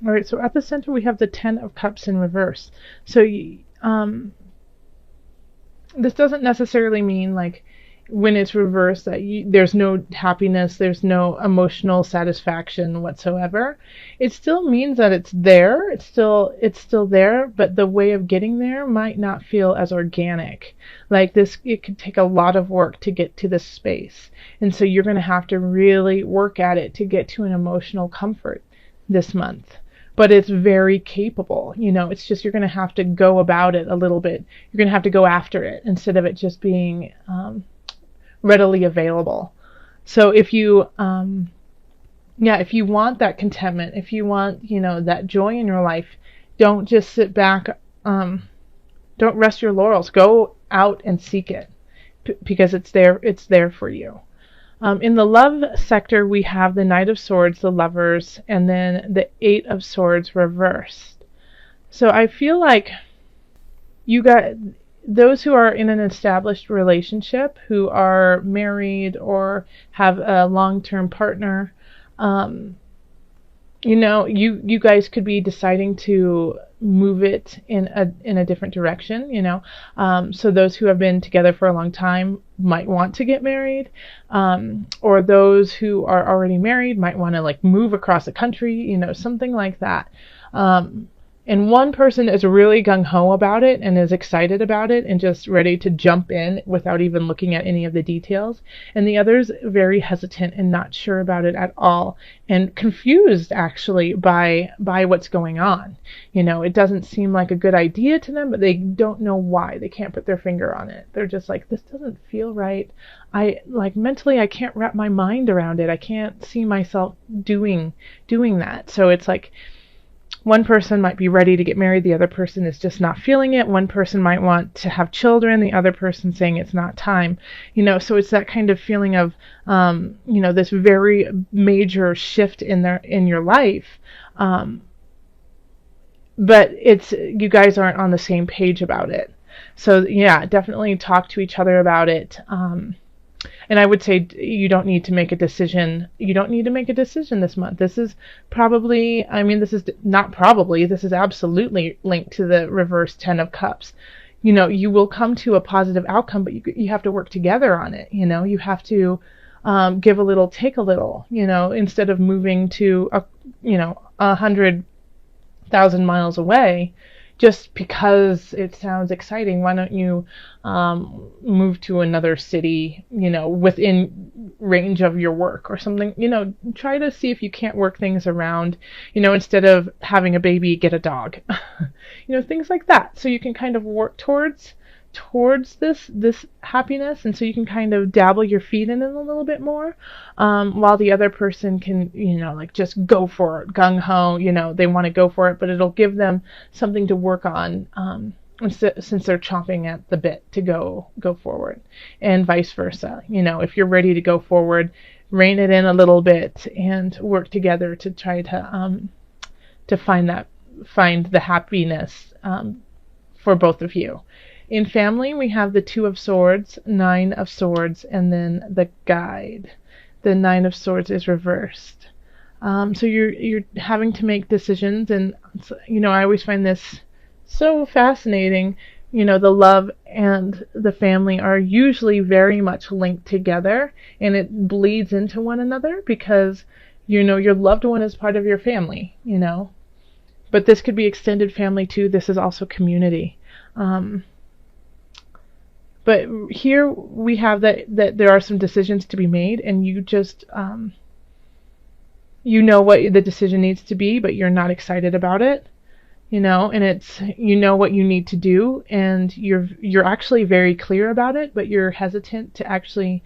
All right, so at the center we have the Ten of Cups in reverse. So this doesn't necessarily mean like when it's reversed that there's no happiness, there's no emotional satisfaction whatsoever. It still means that it's there. It's still there, but the way of getting there might not feel as organic. Like this, it could take a lot of work to get to this space, and so you're going to have to really work at it to get to an emotional comfort this month. But it's very capable. It's just you're going to have to go about it a little bit. You're going to have to go after it instead of it just being readily available. So if you want that contentment, if you want, that joy in your life, don't just sit back. Don't rest your laurels. Go out and seek it because it's there. It's there for you. In the love sector, we have the Knight of Swords, the Lovers, and then the Eight of Swords reversed. So I feel like you got those who are in an established relationship, who are married or have a long-term partner. You guys could be deciding to move it in a different direction. So those who have been together for a long time might want to get married, or those who are already married might want to like move across the country. Something like that. And one person is really gung-ho about it and is excited about it and just ready to jump in without even looking at any of the details. And the other's very hesitant and not sure about it at all and confused actually by what's going on. It doesn't seem like a good idea to them, but they don't know why. They can't put their finger on it. They're just like, this doesn't feel right. Mentally I can't wrap my mind around it. I can't see myself doing that. So it's like, one person might be ready to get married, the other person is just not feeling it. One person might want to have children, the other person saying it's not time. So it's that kind of feeling of, this very major shift in your life. But you guys aren't on the same page about it. So yeah, definitely talk to each other about it. And I would say you don't need to make a decision. You don't need to make a decision this month. This is this is absolutely linked to the reverse Ten of Cups. You will come to a positive outcome, but you have to work together on it. You have to give a little, take a little, instead of moving to 100,000 miles away. Just because it sounds exciting, why don't you move to another city, within range of your work or something? Try to see if you can't work things around, instead of having a baby, get a dog, things like that. So you can kind of work towards this happiness, and so you can kind of dabble your feet in it a little bit more, while the other person can just go for it, gung-ho. They want to go for it, but it'll give them something to work on, since they're chomping at the bit to go forward, and vice versa. If you're ready to go forward, rein it in a little bit and work together to try to find the happiness for both of you. In family, we have the Two of Swords, Nine of Swords, and then the Guide. The Nine of Swords is reversed. So you're having to make decisions, and I always find this so fascinating. The love and the family are usually very much linked together, and it bleeds into one another because your loved one is part of your family. But this could be extended family too. This is also community. But here we have that there are some decisions to be made, and you just what the decision needs to be, but you're not excited about it, and it's what you need to do, and you're actually very clear about it, but you're hesitant to actually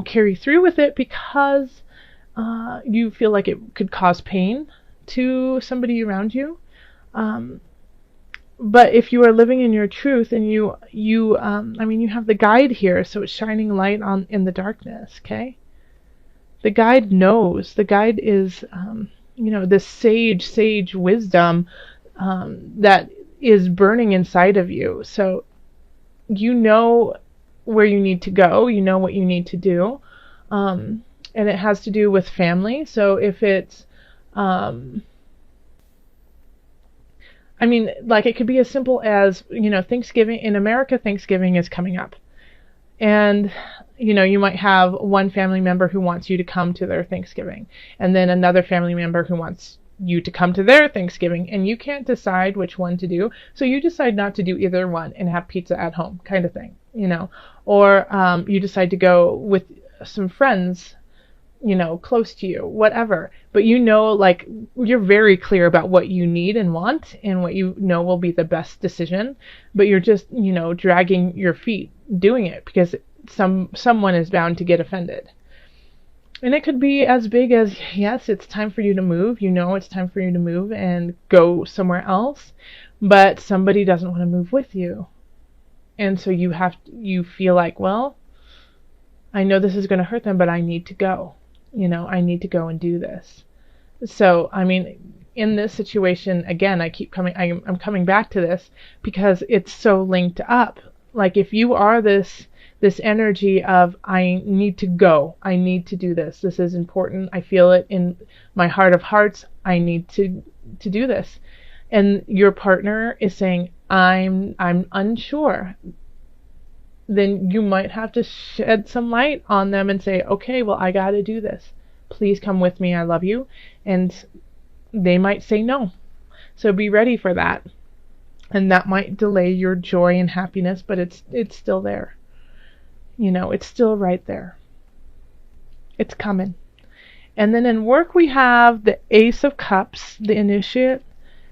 carry through with it because you feel like it could cause pain to somebody around you. But if you are living in your truth, and you have the Guide here, so it's shining light in the darkness. Okay, the Guide knows. The Guide is, this sage wisdom that is burning inside of you. So you know where you need to go. You know what you need to do, and it has to do with family. So if it's I mean, like it could be as simple as, Thanksgiving in America, Thanksgiving is coming up. And, you might have one family member who wants you to come to their Thanksgiving, and then another family member who wants you to come to their Thanksgiving, and you can't decide which one to do. So you decide not to do either one and have pizza at home, kind of thing, or you decide to go with some friends, close to you, whatever. But like, you're very clear about what you need and want and what will be the best decision, but you're just, dragging your feet doing it because someone is bound to get offended. And it could be as big as, yes, it's time for you to move, it's time for you to move and go somewhere else, but somebody doesn't want to move with you. And so you feel like, well, I know this is going to hurt them, but I need to go. I need to go and do this. So, I mean, in this situation, again, I'm coming back to this because it's so linked up. Like, if you are this energy of, I need to go, I need to do this, this is important, I feel it in my heart of hearts, I need to do this. And your partner is saying, I'm unsure, then you might have to shed some light on them and say, okay, well, I got to do this. Please come with me. I love you. And they might say no. So be ready for that. And that might delay your joy and happiness, but it's still there. It's still right there. It's coming. And then in work, we have the Ace of Cups, the Initiate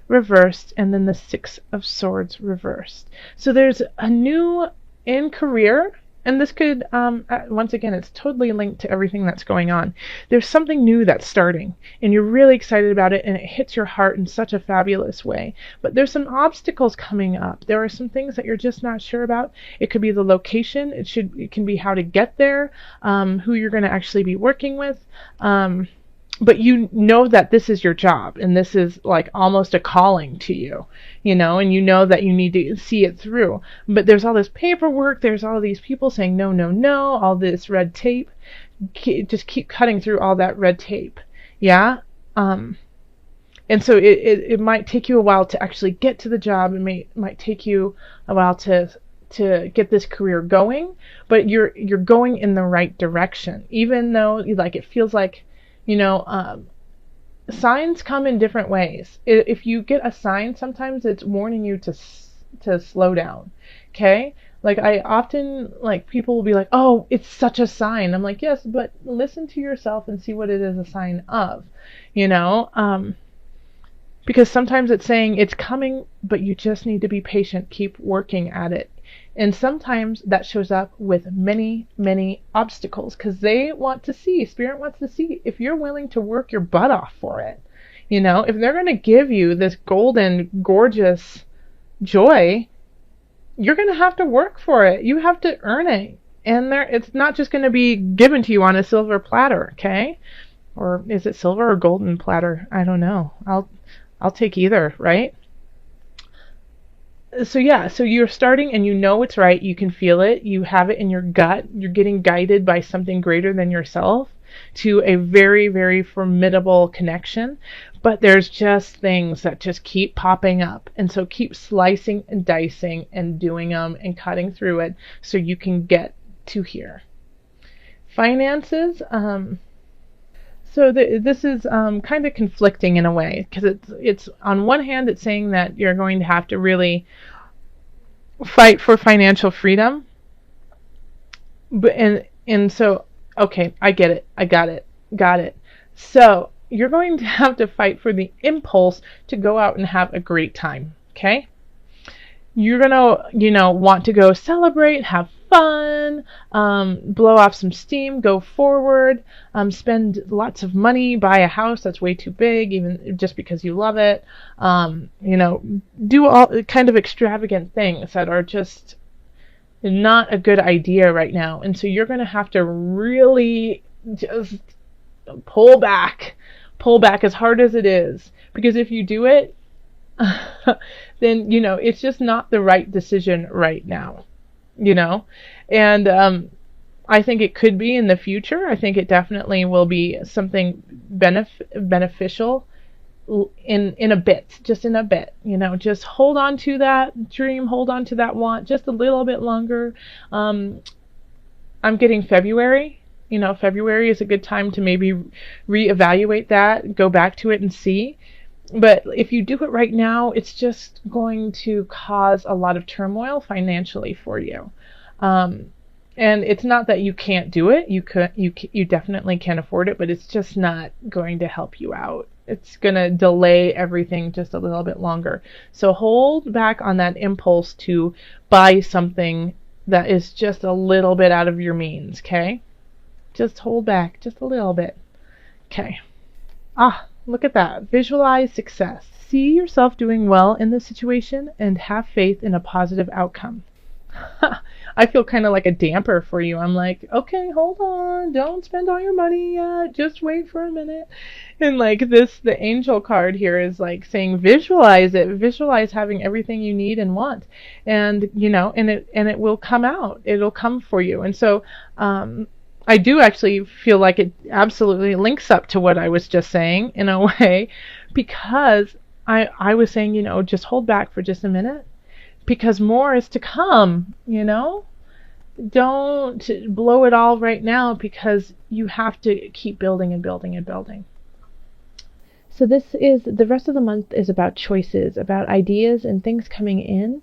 reversed, and then the Six of Swords reversed. So there's a new in career, and this could, once again, it's totally linked to everything that's going on. There's something new that's starting, and you're really excited about it, and it hits your heart in such a fabulous way. But there's some obstacles coming up. There are some things that you're just not sure about. It could be the location. It can be how to get there, who you're going to actually be working with. But that this is your job, and this is like almost a calling to you, and that you need to see it through. But there's all this paperwork, there's all these people saying no, no, no, all this red tape. Just keep cutting through all that red tape. Yeah? And so it might take you a while to actually get to the job. It might take you a while to get this career going, but you're going in the right direction, even though like it feels like, signs come in different ways. If you get a sign, sometimes it's warning you to slow down. Okay? Like, I often, like, people will be like, oh, it's such a sign. I'm like, yes, but listen to yourself and see what it is a sign of, because sometimes it's saying it's coming, but you just need to be patient, keep working at it. And sometimes that shows up with many, many obstacles because Spirit wants to see if you're willing to work your butt off for it. If they're going to give you this golden, gorgeous joy, you're going to have to work for it. You have to earn it. And it's not just going to be given to you on a silver platter, okay? Or is it silver or golden platter? I don't know. I'll take either, right? So you're starting and it's right. You can feel it. You have it in your gut. You're getting guided by something greater than yourself to a very, very formidable connection. But there's just things that just keep popping up. And so keep slicing and dicing and doing them and cutting through it so you can get to here. Finances, so this is kind of conflicting in a way, because it's on one hand it's saying that you're going to have to really fight for financial freedom, but and so okay, I get it, I got it. So you're going to have to fight for the impulse to go out and have a great time. Okay, you're gonna want to go celebrate, have fun, blow off some steam, go forward, spend lots of money, buy a house that's way too big, even just because you love it, do all kind of extravagant things that are just not a good idea right now. And so you're going to have to really just pull back as hard as it is, because if you do it, then, it's just not the right decision right now. And I think it could be in the future. I think it definitely will be something beneficial in a bit, just in a bit, just hold on to that dream, hold on to that want just a little bit longer. I'm getting February. February is a good time to maybe reevaluate that, go back to it and see. But if you do it right now, it's just going to cause a lot of turmoil financially for you. And it's not that you can't do it. You definitely can afford it, but it's just not going to help you out. It's going to delay everything just a little bit longer. So hold back on that impulse to buy something that is just a little bit out of your means, okay? Just hold back just a little bit. Okay. Look at that. Visualize success. See yourself doing well in this situation and have faith in a positive outcome. I feel kind of like a damper for you. I'm like, okay, hold on. Don't spend all your money yet. Just wait for a minute. And like this, the angel card here is like saying, visualize it. Visualize having everything you need and want. And, and it will come out. It'll come for you. And so, I do actually feel like it absolutely links up to what I was just saying in a way, because I was saying, just hold back for just a minute, because more is to come, Don't blow it all right now, because you have to keep building and building and building. So the rest of the month is about choices, about ideas and things coming in,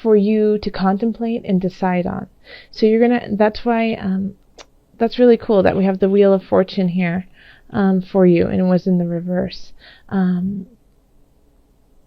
for you to contemplate and decide on. So that's why, that's really cool that we have the Wheel of Fortune here, for you, and it was in the reverse.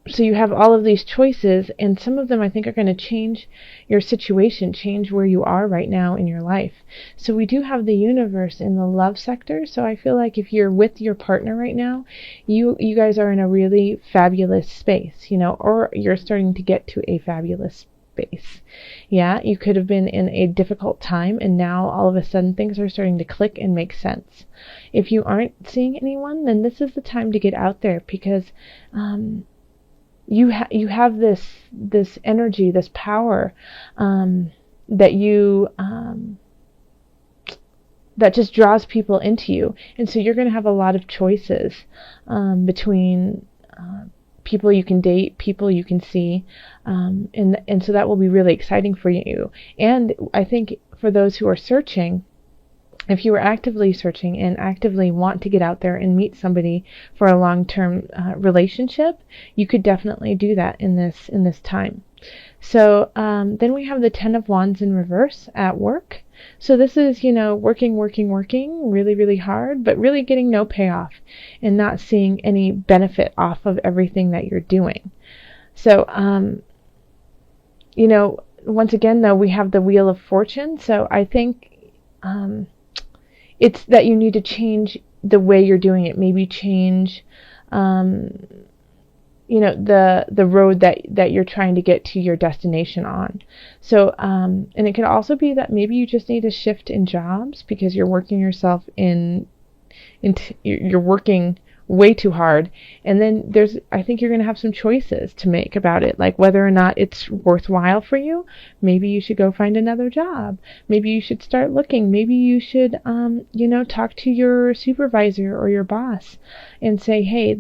So you have all of these choices, and some of them I think are going to change your situation, change where you are right now in your life. So we do have the universe in the love sector. So I feel like if you're with your partner right now, you guys are in a really fabulous space, or you're starting to get to a fabulous space. Yeah, you could have been in a difficult time, and now all of a sudden things are starting to click and make sense. If you aren't seeing anyone, then this is the time to get out there, because you have this energy, this power, that that just draws people into you. And so you're going to have a lot of choices, between people you can date, people you can see, and so that will be really exciting for you. And I think for those who are searching, if you are actively searching and actively want to get out there and meet somebody for a long-term relationship, you could definitely do that in this time. So then we have the Ten of Wands in reverse at work. So this is, working really, really hard, but really getting no payoff and not seeing any benefit off of everything that you're doing. So, once again, though, we have the Wheel of Fortune. So I think it's that you need to change the way you're doing it. Maybe change, the road that you're trying to get to your destination on. So, and it could also be that maybe you just need a shift in jobs, because you're working yourself you're working way too hard. And then I think you're going to have some choices to make about it, like whether or not it's worthwhile for you. Maybe you should go find another job. Maybe you should start looking. Maybe you should, talk to your supervisor or your boss and say, hey,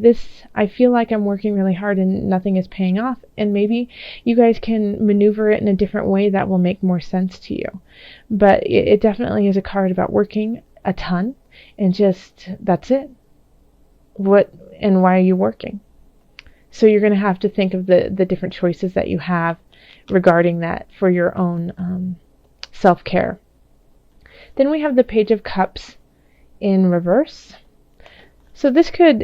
I feel like I'm working really hard and nothing is paying off. And maybe you guys can maneuver it in a different way that will make more sense to you. But it definitely is a card about working a ton, and just, that's it. What and why are you working? So you're going to have to think of the different choices that you have regarding that for your own self-care. Then we have the Page of Cups in reverse. So this could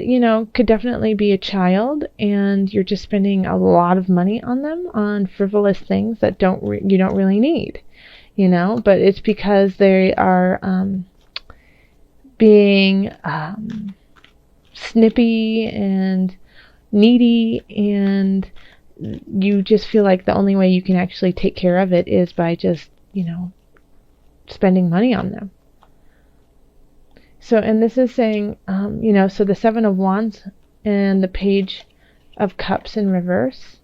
definitely be a child, and you're just spending a lot of money on them, on frivolous things that you don't really need, but it's because they are being snippy and needy, and you just feel like the only way you can actually take care of it is by just, spending money on them. So, and this is saying, so the Seven of Wands and the Page of Cups in reverse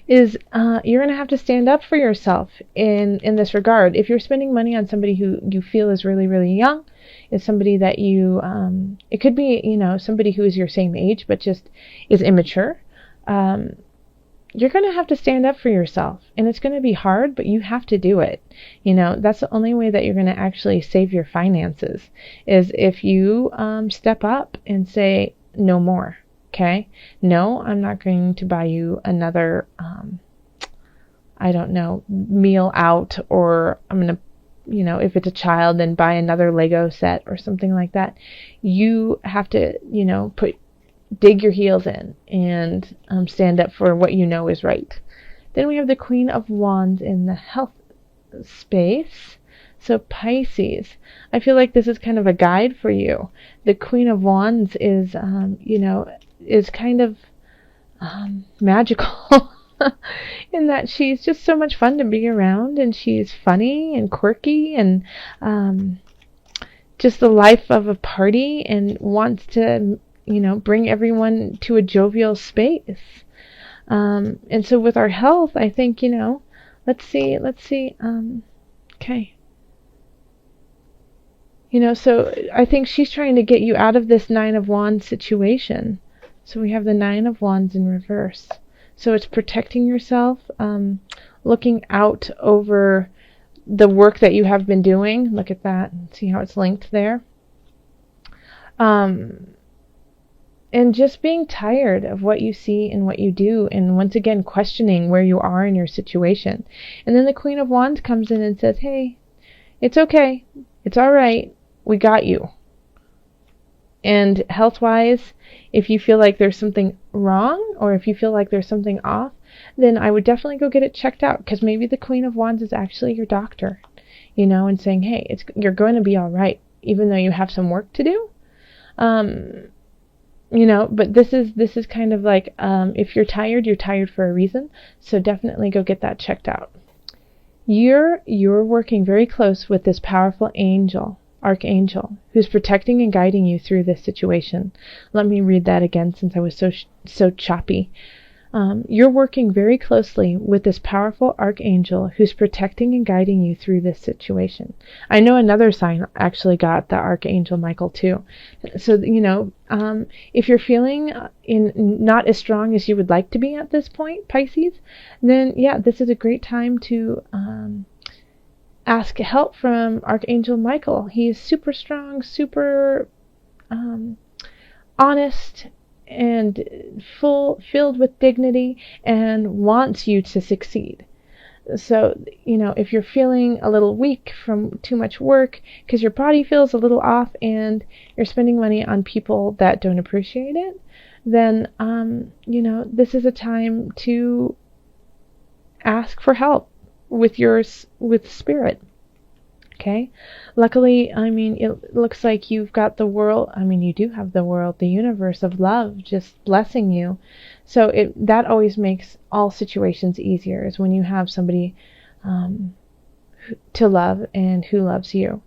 is you're going to have to stand up for yourself in this regard. If you're spending money on somebody who you feel is really, really young, is somebody that you, it could be, somebody who is your same age, but just is immature, you're going to have to stand up for yourself. And it's going to be hard, but you have to do it. That's the only way that you're going to actually save your finances, is if you step up and say, no more. Okay? No, I'm not going to buy you another, I don't know, meal out, or I'm going to, if it's a child, then buy another Lego set or something like that. You have to, dig your heels in and stand up for what you know is right. Then we have the Queen of Wands in the health space. So Pisces, I feel like this is kind of a guide for you. The Queen of Wands is, is kind of magical in that she's just so much fun to be around, and she's funny and quirky and just the life of a party, and wants to bring everyone to a jovial space. And so with our health, I think, let's see, okay. So I think she's trying to get you out of this Nine of Wands situation. So we have the Nine of Wands in reverse. So it's protecting yourself, looking out over the work that you have been doing. Look at that. See how it's linked there? And just being tired of what you see and what you do, and once again questioning where you are in your situation. And then the Queen of Wands comes in and says, hey, it's okay. It's all right. We got you. And health-wise, if you feel like there's something wrong, or if you feel like there's something off, then I would definitely go get it checked out, because maybe the Queen of Wands is actually your doctor, and saying, hey, you're going to be all right, even though you have some work to do. But this is kind of like, if you're tired for a reason. So definitely go get that checked out. You're working very close with this powerful archangel, who's protecting and guiding you through this situation. Let me read that again, since I was so choppy. You're working very closely with this powerful archangel who's protecting and guiding you through this situation. I know another sign actually got the Archangel Michael too. So, if you're feeling not as strong as you would like to be at this point, Pisces, then yeah, this is a great time to ask help from Archangel Michael. He's super strong, super honest, and filled with dignity, and wants you to succeed. So, if you're feeling a little weak from too much work, because your body feels a little off and you're spending money on people that don't appreciate it, then, this is a time to ask for help with spirit. Okay. Luckily, it looks like you've got the world. You do have the world, the universe of love just blessing you. So that always makes all situations easier, is when you have somebody to love and who loves you.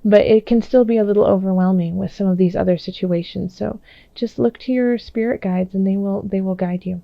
But it can still be a little overwhelming with some of these other situations. So just look to your spirit guides, and they will guide you.